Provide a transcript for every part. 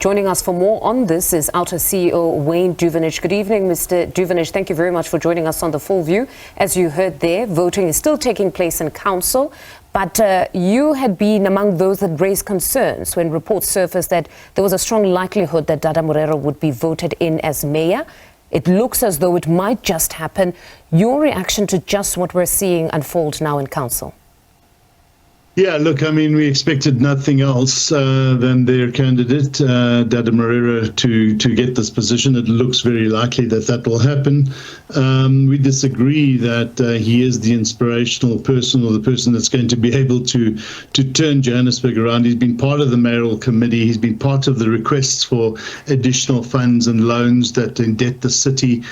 Joining us for more on this is Outer CEO Wayne Duvenage. Good evening, Mr. Duvenage. Thank you very much for joining us on The Full View. As you heard there, voting is still taking place in council, but you had been among those that raised concerns when reports surfaced that there was a strong likelihood that Dada Morero would be voted in as mayor. It looks as though it might just happen. Your reaction to just what we're seeing unfold now in council? Yeah, look, I mean, we expected nothing else than their candidate, Dada Morero, to get this position. It looks very likely that that will happen. We disagree that he is the inspirational person or the person that's going to be able to turn Johannesburg around. He's been part of the mayoral committee. He's been part of the requests for additional funds and loans that indebt the city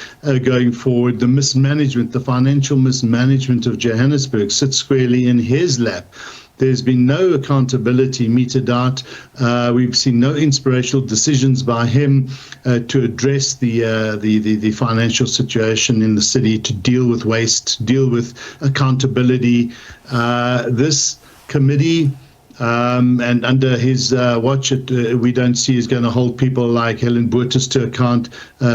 going forward. The mismanagement, the financial mismanagement of Johannesburg sits squarely in his lap. There's been no accountability meted out. We've seen no inspirational decisions by him to address the financial situation in the city, to deal with waste, to deal with accountability. This committee, and under his watch, we don't see is going to hold people like Helen Boertes to account,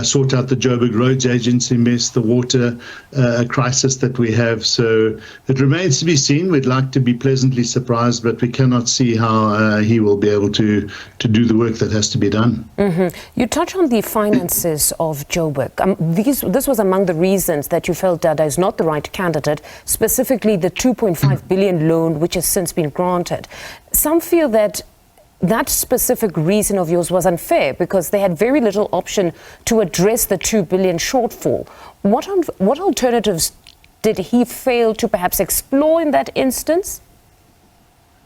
sort out the Joburg Roads Agency mess, the water crisis that we have. So it remains to be seen. We'd like to be pleasantly surprised, but we cannot see how he will be able to do the work that has to be done. You touch on the finances of Joburg. This was among the reasons that you felt Dada is not the right candidate, specifically the 2.5 billion loan, which has since been granted. Some feel that that specific reason of yours was unfair because they had very little option to address the 2 billion shortfall. What alternatives did he fail to perhaps explore in that instance?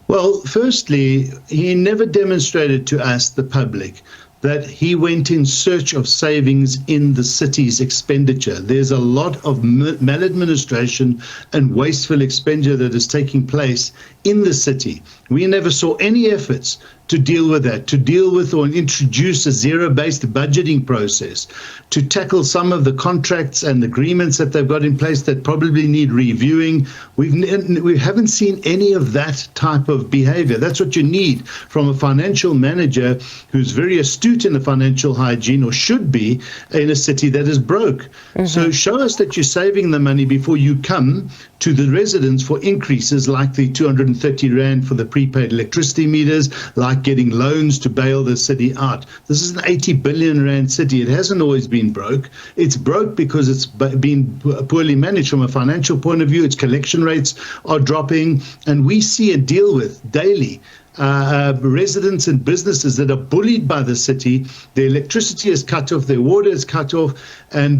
Well, firstly, he never demonstrated to us, the public, that he went in search of savings in the city's expenditure. There's a lot of maladministration and wasteful expenditure that is taking place in the city. We never saw any efforts to deal with that, to deal with or introduce a zero-based budgeting process, to tackle some of the contracts and agreements that they've got in place that probably need reviewing. We haven't seen any of that type of behavior. That's what you need from a financial manager who's very astute in the financial hygiene, or should be, in a city that is broke. So show us that you're saving the money before you come to the residents for increases like the 230 Rand for the prepaid electricity meters, like getting loans to bail the city out. This is an 80 billion Rand city. It hasn't always been broke. It's broke because it's been poorly managed from a financial point of view. Its collection rates are dropping, and we see and deal with daily residents and businesses that are bullied by the city. Their electricity is cut off, their water is cut off, and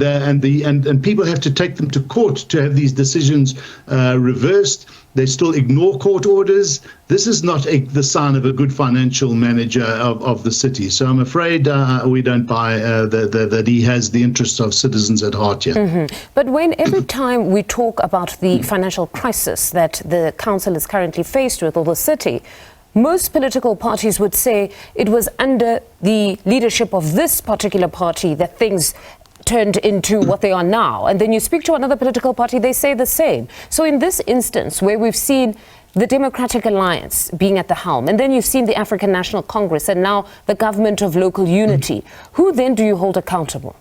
people have to take them to court to have these decisions reversed. They still ignore court orders. This is not the sign of a good financial manager of the city. So I'm afraid we don't buy that he has the interests of citizens at heart here. But when every time we talk about the financial crisis that the council is currently faced with, or the city, most political parties would say it was under the leadership of this particular party that things turned into what they are now. And then you speak to another political party, they say the same. So in this instance, where we've seen the Democratic Alliance being at the helm, and then you've seen the African National Congress, and now the government of local unity, who then do you hold accountable?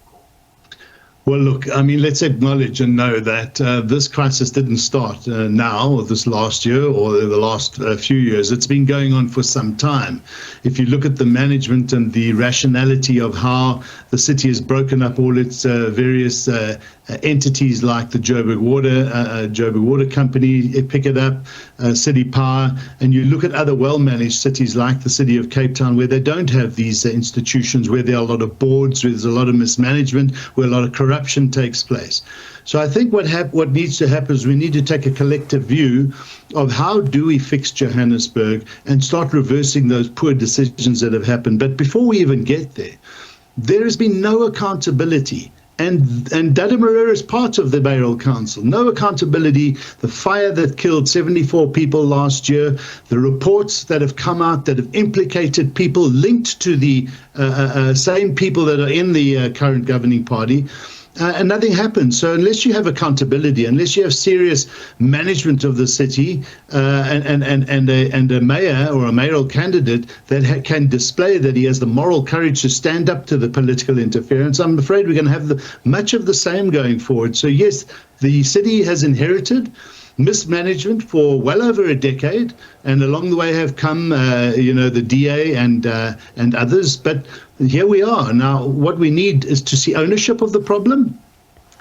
Well, look, I mean, let's acknowledge and know that this crisis didn't start now, or this last year, or the last few years. It's been going on for some time. If you look at the management and the rationality of how the city has broken up all its various entities, like the Joburg Water Company, pick it up, City Power, and you look at other well-managed cities like the city of Cape Town, where they don't have these institutions, where there are a lot of boards, where there's a lot of mismanagement, where a lot of corruption takes place. So I think what needs to happen is we need to take a collective view of how do we fix Johannesburg and start reversing those poor decisions that have happened. But before we even get there has been no accountability. And Dada Morero is part of the mayoral council. No accountability. The fire that killed 74 people last year, the reports that have come out that have implicated people linked to the same people that are in the current governing party. and nothing happens. So unless you have accountability, unless you have serious management of the city, and a mayor or a mayoral candidate that can display that he has the moral courage to stand up to the political interference, I'm afraid we're going to have much of the same going forward. So yes, the city has inherited mismanagement for well over a decade, and along the way have come, the DA and others. But here we are now. What we need is to see ownership of the problem,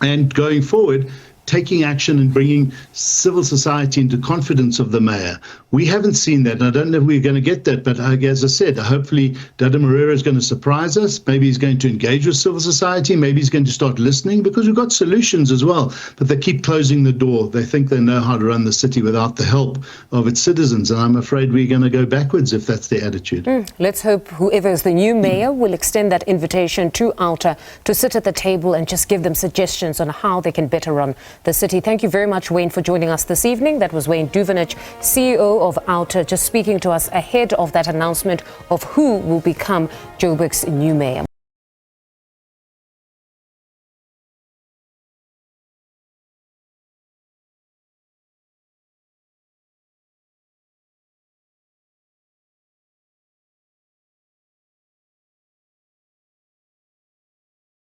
and going forward, taking action and bringing civil society into confidence of the mayor. We haven't seen that, and I don't know if we're going to get that, but as I said, hopefully Dada Moreira is going to surprise us. Maybe he's going to engage with civil society. Maybe he's going to start listening, because we've got solutions as well, but they keep closing the door. They think they know how to run the city without the help of its citizens, and I'm afraid we're going to go backwards if that's their attitude. Let's hope whoever is the new mayor will extend that invitation to Outer to sit at the table and just give them suggestions on how they can better run the city. Thank you very much, Wayne, for joining us this evening. That was Wayne Duvenage, CEO of Outer, just speaking to us ahead of that announcement of who will become Joburg's new mayor.